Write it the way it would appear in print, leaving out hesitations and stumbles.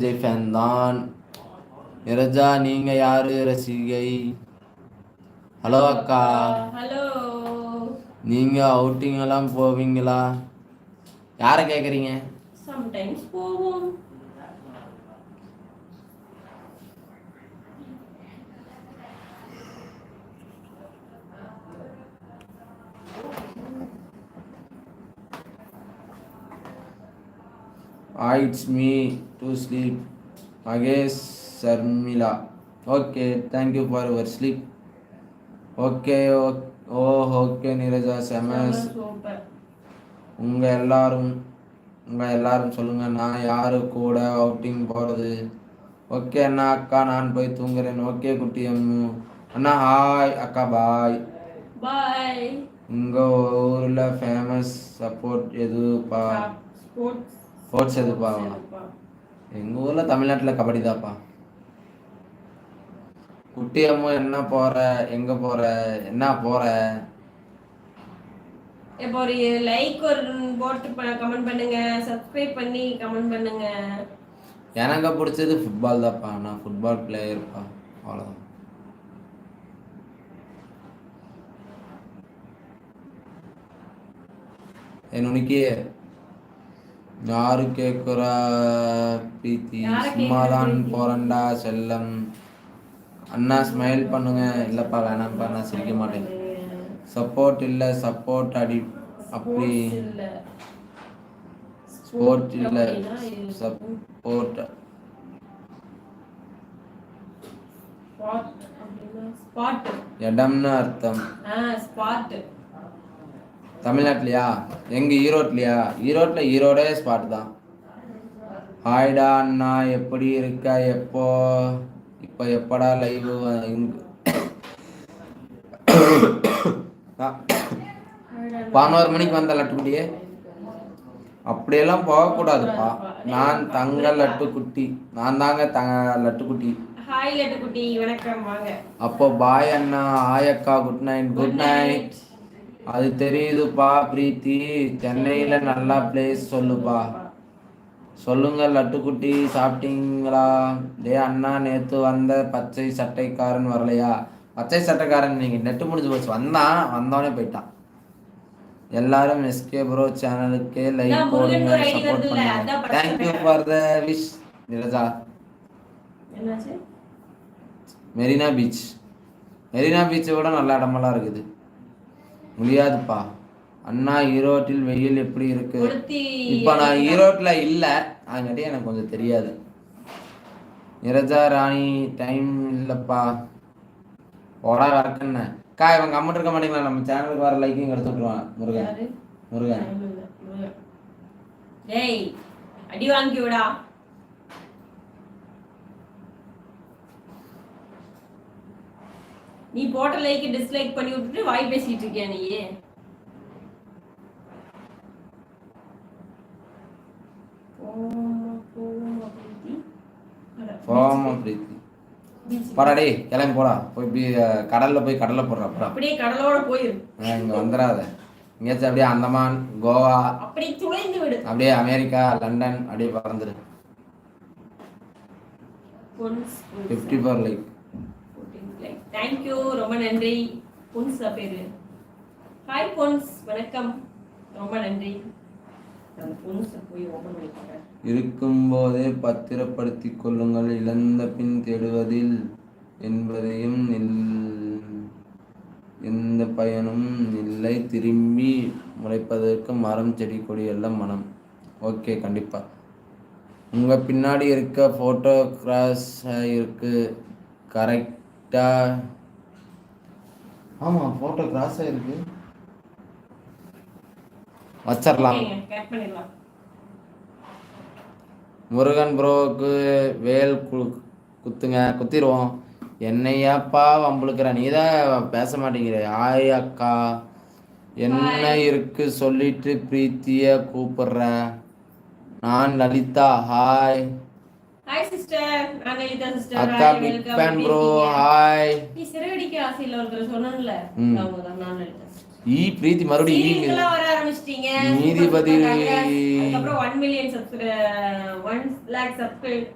Vijay fan தான். நிரஜா நீங்க யாரு ரசிகை? ஹலோ அக்கா. ஹலோ. நீங்க அவுட்டிங் எல்லாம் போவீங்களா? யார கேக்குறீங்க? சம்டைம்ஸ் போவோம். It's me to sleep. Magesh Sharmila. Okay, thank you for your sleep. Okay, okay Niraja Samas. உங்க எல்லாரும் சொல்லுங்க, நான் யாரு கூட அவுட்டிங் போறது? ஓகே அண்ணா, அக்கா நான் போய் தூங்குறேன். ஓகே குட்டி அம்மு. அண்ணா ஹாய், அக்கா பாய். பாய். உங்க ஊர்ல ஃபேமஸ் சப்போர்ட் எதுப்பா? ஸ்போர்ட்ஸ் எதுப்பா? எங்க ஊர்ல தமிழ்நாட்டுல கபடி தாப்பா. குட்டி அம்மு என்ன போற, எங்க போற, என்ன போற? இப்போ ஒரு லைக் ஒரு போட்டு கமெண்ட் பண்ணுங்க, சப்ஸ்கிரைப் பண்ணி கமெண்ட் பண்ணுங்க. எனக்கு பிடிச்சது ஃபுட்பால் தான்ப்பா. நான் ஃபுட்பால் பிளேயர்ப்பா, அவ்வளோதான். உனக்கு யாரு கேக்குறா? பிரீத்தி சும்மாதான் போறண்டா செல்லம். அண்ணா ஸ்மைல் பண்ணுங்க. இல்லப்பா வேணாம்ப்பா, நான் சிரிக்க மாட்டேன். சப்போர்ட் இல்ல, சப்போர்ட் அடி அப்படி ஸ்போர்ட் இல்ல, சப்போர்ட் இடம்னு அர்த்தம். தமிழ்நாட்டுலயா? எங்க ஈரோட்லயா? ஈரோடே ஸ்பாட் தான். ஹாய்டா அண்ணா, எப்படி இருக்க? இப்போ எப்படா லைவ்? 11 மணிக்கு வந்த லட்டுக்குட்டியே. அப்படியெல்லாம் போகக்கூடாதுப்பா. நான் தங்க லட்டுக்குட்டி. நான் தாங்க லட்டுக்குட்டி. ஹாய் லட்டுக்குட்டி, வணக்கம் வாங்க. அப்போ பாய் அண்ணா. ஹாய் அக்கா, குட் நைட். Good night. அது தெரியுதுப்பா பிரீத்தி. சென்னையில நல்லா பிளேஸ் சொல்லுப்பா. சொல்லுங்க லட்டுக்குட்டி, சாப்பிட்டீங்களா? டே அண்ணா, நேத்து வந்த பச்சை சட்டைக்காரன் வரலையா? பச்சை சட்டைக்காரன் நீங்க நெட்டு முடிஞ்சு போச்சு. வந்தோடனே போயிட்டான். எல்லாரும் எஸ்கே ப்ரோ சேனலுக்கு லைக் போடுங்க, சப்போர்ட் பண்ணுங்க. Thank you for the wish Niraja. Marina பீச்சை விட நல்ல இடமெல்லாம் இருக்குது. முடியாதுப்பா அண்ணா. ஈரோட்டில் வெயில் எப்படி இருக்கு? இப்ப நான் ஈரோட்ல இல்ல, அதனாட்டி எனக்கு கொஞ்சம் தெரியாது. நிரஜா ராணி டைம் இல்லப்பா. ஓடா வரக்கண்ண அக்கா, இவங்க கம்மிட்டு இருக்க மாட்டீங்களா? நம்ம சேனலுக்கு வர லைக்கையும் எடுத்து விட்டுருவான். முருகன் டேய் அடி வாங்கி விடா. நீ போட்ட லைக் டிஸ்லைக் பண்ணி விட்டுட்டு வாய் பேசிட்டு இருக்கியா நீ? படாடே கிளம்பி போடா. போய் கடல்ல போடுறா. அப்படியே கடலோட போயிரு. இங்க வந்துடாத. இங்கேயாச்சும் அப்படியே அந்தமான், கோவா, அப்படியே துளைந்து விடு. அப்படியே அமெரிக்கா, லண்டன் அப்படியே பறந்துரு. 54 லைக். தேங்க் யூ, ரொம்ப நன்றி. பொன்ஸ் பேரு. ஹாய் பொன்ஸ், வணக்கம், ரொம்ப நன்றி. அந்த பொன்ஸ் போய் ஓபன் பண்ணி பாருங்க. இருக்கும்போதே பத்திரப்படுத்திக் கொள்ளுங்கள், இழந்த பின் தேடுவதில் என்பதையும் எந்த பயனும் இல்லை. திரும்பி முளைப்பதற்கு மரம், செடி, கொடி எல்லாம் மனம். ஓகே, கண்டிப்பா. உங்க பின்னாடி இருக்க போட்டோ கிராஸ் இருக்கு. கரெக்டா? ஆமா, போட்டோ கிராஸ் இருக்கு. வச்சிடலாம். முருகன் ப்ரோவுக்கு வேல் குத்துங்க. குத்திடுவோம். என்னையாப்பா வம்புழுக்கிற? நீதான் பேச மாட்டேங்கிற. ஆய் அக்கா, என்ன இருக்கு சொல்லிட்டு பிரீத்திய கூப்பிடுற? நான் லலிதா. Hi sister. நான் லலிதா சிஸ்டர். அக்கா பிக் ஃபேன் ப்ரோ. ஹாய். நீ சிறகடிக்க ஆசையில ஒருத்தர் சொன்னேன்ல, அவங்க தான் நான் லலிதா. பிரீத்தி மறுபடியும் சீரியலுக்குலாம் வர ஆரம்பிச்சிட்டீங்க. நீதிபதி அதுக்கப்புறம் 1 மில்லியன் 1 லேக் சப்ஸ்கிரைப்